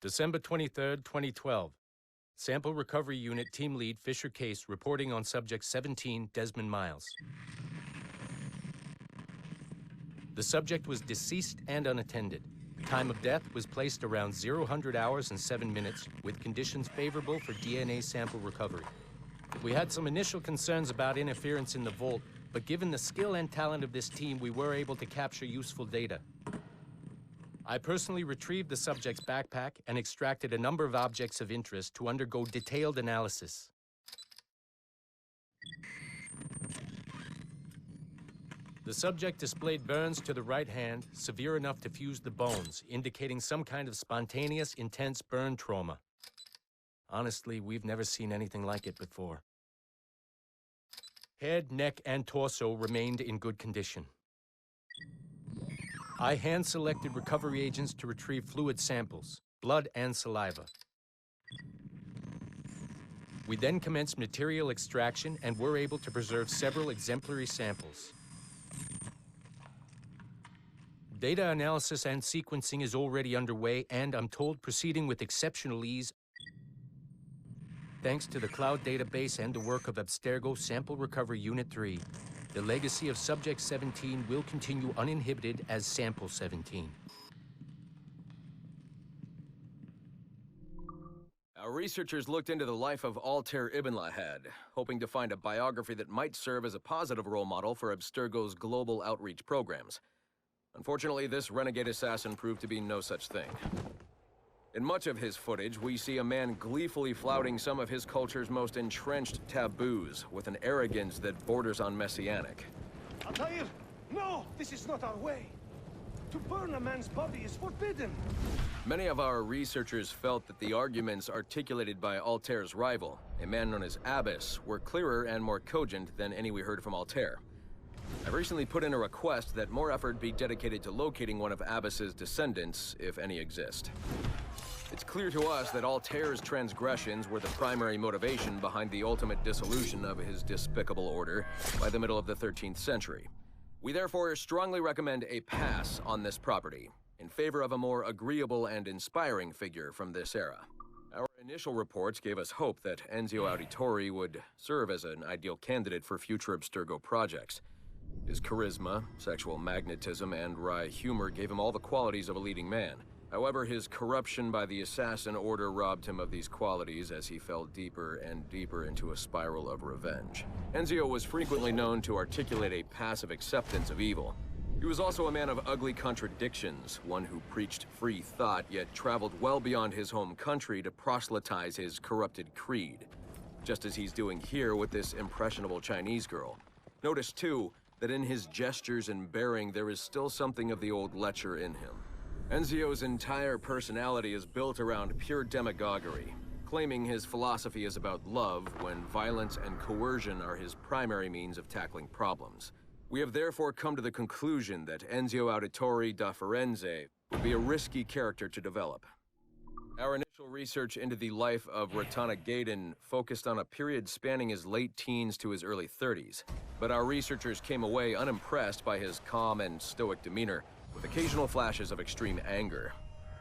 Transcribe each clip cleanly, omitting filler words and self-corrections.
December 23, 2012. Sample Recovery Unit Team Lead Fisher Case reporting on Subject 17, Desmond Miles. The subject was deceased and unattended. Time of death was placed around 00 hours and 7 minutes, with conditions favorable for DNA sample recovery. We had some initial concerns about interference in the vault, but given the skill and talent of this team, we were able to capture useful data. I personally retrieved the subject's backpack and extracted a number of objects of interest to undergo detailed analysis. The subject displayed burns to the right hand, severe enough to fuse the bones, indicating some kind of spontaneous, intense burn trauma. Honestly, we've never seen anything like it before. Head, neck, and torso remained in good condition. I hand-selected recovery agents to retrieve fluid samples, blood and saliva. We then commenced material extraction and were able to preserve several exemplary samples. Data analysis and sequencing is already underway, and I'm told proceeding with exceptional ease. Thanks to the cloud database and the work of Abstergo Sample Recovery Unit 3, the legacy of Subject 17 will continue uninhibited as Sample 17. Our researchers looked into the life of Altair Ibn Lahad, hoping to find a biography that might serve as a positive role model for Abstergo's global outreach programs. Unfortunately, this renegade assassin proved to be no such thing. In much of his footage, we see a man gleefully flouting some of his culture's most entrenched taboos with an arrogance that borders on messianic. Altair, no! This is not our way! To burn a man's body is forbidden! Many of our researchers felt that the arguments articulated by Altair's rival, a man known as Abbas, were clearer and more cogent than any we heard from Altair. I've recently put in a request that more effort be dedicated to locating one of Abbas's descendants, if any exist. It's clear to us that Altair's transgressions were the primary motivation behind the ultimate dissolution of his despicable order by the middle of the 13th century. We therefore strongly recommend a pass on this property, in favor of a more agreeable and inspiring figure from this era. Our initial reports gave us hope that Enzio Auditore would serve as an ideal candidate for future Abstergo projects. His charisma, sexual magnetism, and wry humor gave him all the qualities of a leading man. However, his corruption by the assassin order robbed him of these qualities as he fell deeper and deeper into a spiral of revenge. Enzio was frequently known to articulate a passive acceptance of evil. He was also a man of ugly contradictions, one who preached free thought, yet traveled well beyond his home country to proselytize his corrupted creed, just as he's doing here with this impressionable Chinese girl. Notice, too, that in his gestures and bearing there is still something of the old lecher in him. Enzio's entire personality is built around pure demagoguery, claiming his philosophy is about love when violence and coercion are his primary means of tackling problems. We have therefore come to the conclusion that Enzio Auditore da Firenze would be a risky character to develop. Our initial research into the life of Ratana Gaydon focused on a period spanning his late teens to his early 30s, but our researchers came away unimpressed by his calm and stoic demeanor, with occasional flashes of extreme anger.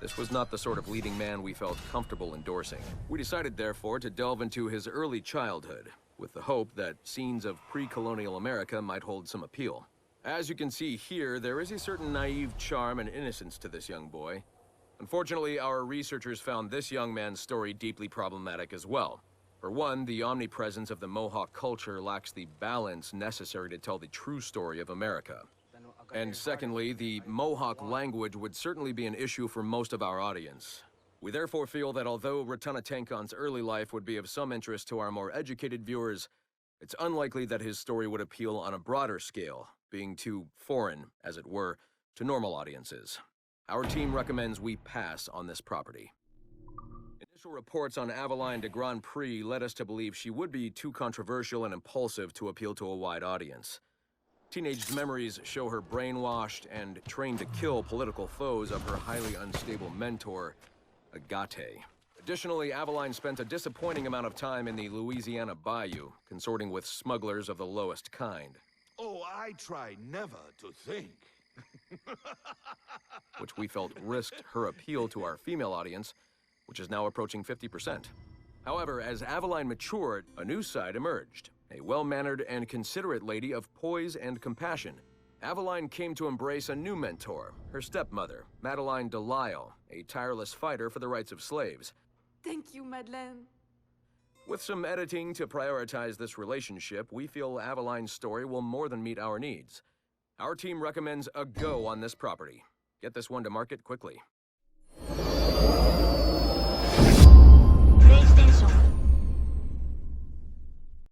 This was not the sort of leading man we felt comfortable endorsing. We decided, therefore, to delve into his early childhood, with the hope that scenes of pre-colonial America might hold some appeal. As you can see here, there is a certain naive charm and innocence to this young boy. Unfortunately, our researchers found this young man's story deeply problematic as well. For one, the omnipresence of the Mohawk culture lacks the balance necessary to tell the true story of America. And secondly, the Mohawk language would certainly be an issue for most of our audience. We therefore feel that although Ratana Tenkon's early life would be of some interest to our more educated viewers, it's unlikely that his story would appeal on a broader scale, being too foreign, as it were, to normal audiences. Our team recommends we pass on this property. Initial reports on Aveline de Grand Prix led us to believe she would be too controversial and impulsive to appeal to a wide audience. Teenage memories show her brainwashed and trained to kill political foes of her highly unstable mentor, Agate. Additionally, Aveline spent a disappointing amount of time in the Louisiana bayou, consorting with smugglers of the lowest kind. Oh, I try never to think. Which we felt risked her appeal to our female audience, which is now approaching 50%. However, as Aveline matured, a new side emerged. A well-mannered and considerate lady of poise and compassion. Aveline came to embrace a new mentor, her stepmother, Madeline Delisle, a tireless fighter for the rights of slaves. Thank you, Madeleine. With some editing to prioritize this relationship, we feel Aveline's story will more than meet our needs. Our team recommends a go on this property. Get this one to market quickly.